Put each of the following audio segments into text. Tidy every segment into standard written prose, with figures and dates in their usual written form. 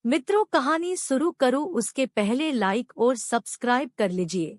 मित्रों, कहानी शुरू करूं उसके पहले लाइक और सब्सक्राइब कर लीजिए।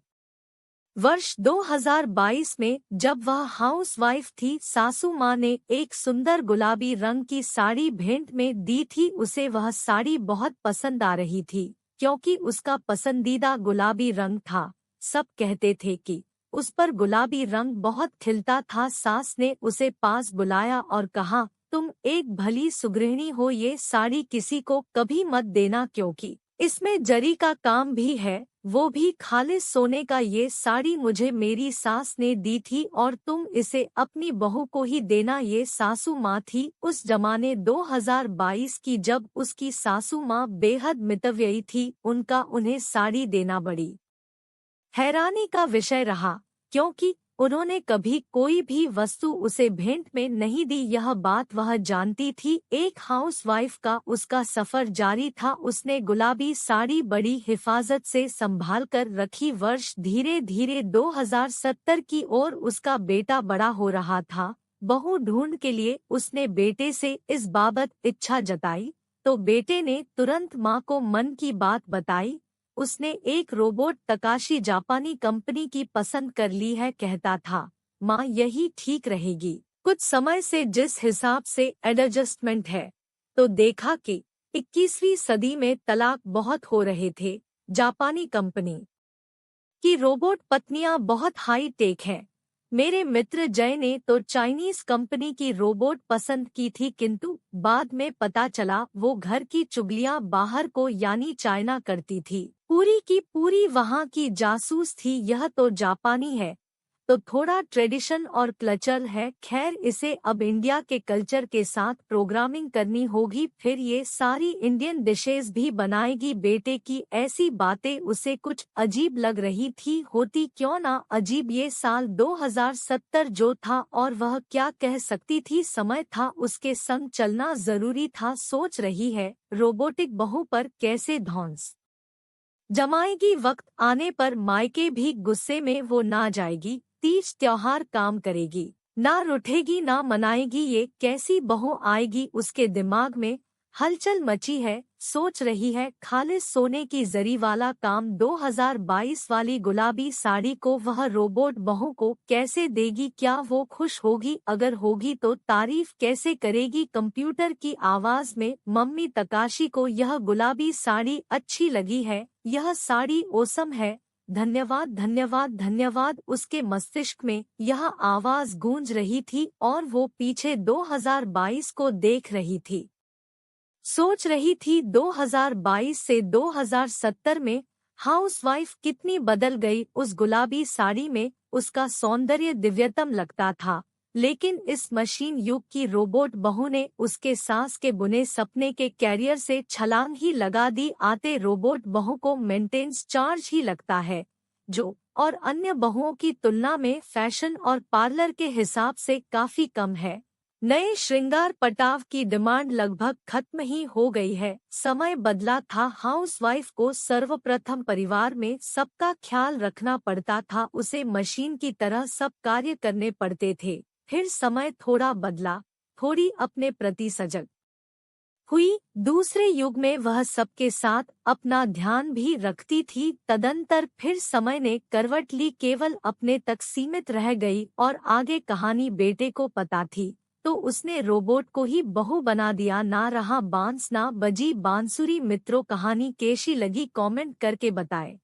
वर्ष 2022 में जब वह हाउसवाइफ थी, सासू माँ ने एक सुंदर गुलाबी रंग की साड़ी भेंट में दी थी। उसे वह साड़ी बहुत पसंद आ रही थी क्योंकि उसका पसंदीदा गुलाबी रंग था। सब कहते थे कि उस पर गुलाबी रंग बहुत खिलता था। सास ने उसे पास बुलाया और कहा, तुम एक भली सुगृहिणी हो, ये साड़ी किसी को कभी मत देना क्योंकि इसमें जरी का काम भी है, वो भी खालिस सोने का। ये साड़ी मुझे मेरी सास ने दी थी और तुम इसे अपनी बहू को ही देना। ये सासू माँ थी उस जमाने 2022 की, जब उसकी सासू माँ बेहद मितव्ययी थी। उनका उन्हें साड़ी देना बड़ी हैरानी का विषय रहा क्योंकि उन्होंने कभी कोई भी वस्तु उसे भेंट में नहीं दी। यह बात वह जानती थी। एक हाउसवाइफ का उसका सफर जारी था। उसने गुलाबी साड़ी बड़ी हिफाजत से संभाल कर रखी। वर्ष धीरे धीरे 2070 की ओर उसका बेटा बड़ा हो रहा था। बहू ढूंढ के लिए उसने बेटे से इस बाबत इच्छा जताई तो बेटे ने तुरंत माँ को मन की बात बताई। उसने एक रोबोट तकाशी जापानी कंपनी की पसंद कर ली है। कहता था, माँ यही ठीक रहेगी। कुछ समय से जिस हिसाब से एडजस्टमेंट है तो देखा कि 21वीं सदी में तलाक बहुत हो रहे थे। जापानी कंपनी की रोबोट पत्नियां बहुत हाई टेक हैं। मेरे मित्र जय ने तो चाइनीज कंपनी की रोबोट पसंद की थी, किंतु बाद में पता चला वो घर की चुगलियां बाहर को यानी चाइना करती थी। पूरी की पूरी वहां की जासूस थी। यह तो जापानी है तो थोड़ा ट्रेडिशन और कल्चर है। खैर, इसे अब इंडिया के कल्चर के साथ प्रोग्रामिंग करनी होगी, फिर ये सारी इंडियन डिशेज भी बनाएगी। बेटे की ऐसी बातें उसे कुछ अजीब लग रही थी। होती क्यों ना अजीब, ये साल 2070 जो था और वह क्या कह सकती थी। समय था उसके संग चलना जरूरी था। सोच रही है रोबोटिक बहू पर कैसे धौंस जमाएगी। वक्त आने पर मायके भी गुस्से में वो ना जाएगी। तीज त्योहार काम करेगी, ना रूठेगी ना मनाएगी। ये कैसी बहू आएगी। उसके दिमाग में हलचल मची है। सोच रही है खालिस सोने की जरी वाला काम 2022 वाली गुलाबी साड़ी को वह रोबोट बहू को कैसे देगी। क्या वो खुश होगी? अगर होगी तो तारीफ कैसे करेगी। कंप्यूटर की आवाज में, मम्मी तकाशी को यह गुलाबी साड़ी अच्छी लगी है, यह साड़ी ओसम है, धन्यवाद धन्यवाद धन्यवाद। उसके मस्तिष्क में यह आवाज गूंज रही थी और वो पीछे 2022 को देख रही थी। सोच रही थी 2022 से 2070 में हाउसवाइफ कितनी बदल गई। उस गुलाबी साड़ी में उसका सौंदर्य दिव्यतम लगता था, लेकिन इस मशीन युग की रोबोट बहू ने उसके सास के बुने सपने के कैरियर से छलांग ही लगा दी। आते रोबोट बहू को मेंटेनेंस चार्ज ही लगता है, जो और अन्य बहुओं की तुलना में फैशन और पार्लर के हिसाब से काफी कम है। नए श्रृंगार पटाव की डिमांड लगभग खत्म ही हो गई है। समय बदला था। हाउसवाइफ को सर्वप्रथम परिवार में सबका ख्याल रखना पड़ता था। उसे मशीन की तरह सब कार्य करने पड़ते थे। फिर समय थोड़ा बदला, थोड़ी अपने प्रति सजग हुई। दूसरे युग में वह सबके साथ अपना ध्यान भी रखती थी। तदंतर फिर समय ने करवट ली, केवल अपने तक सीमित रह गई और आगे कहानी बेटे को पता थी तो उसने रोबोट को ही बहू बना दिया। ना रहा बांस ना बजी बांसुरी। मित्रों, कहानी कैसी लगी कमेंट करके बताएं।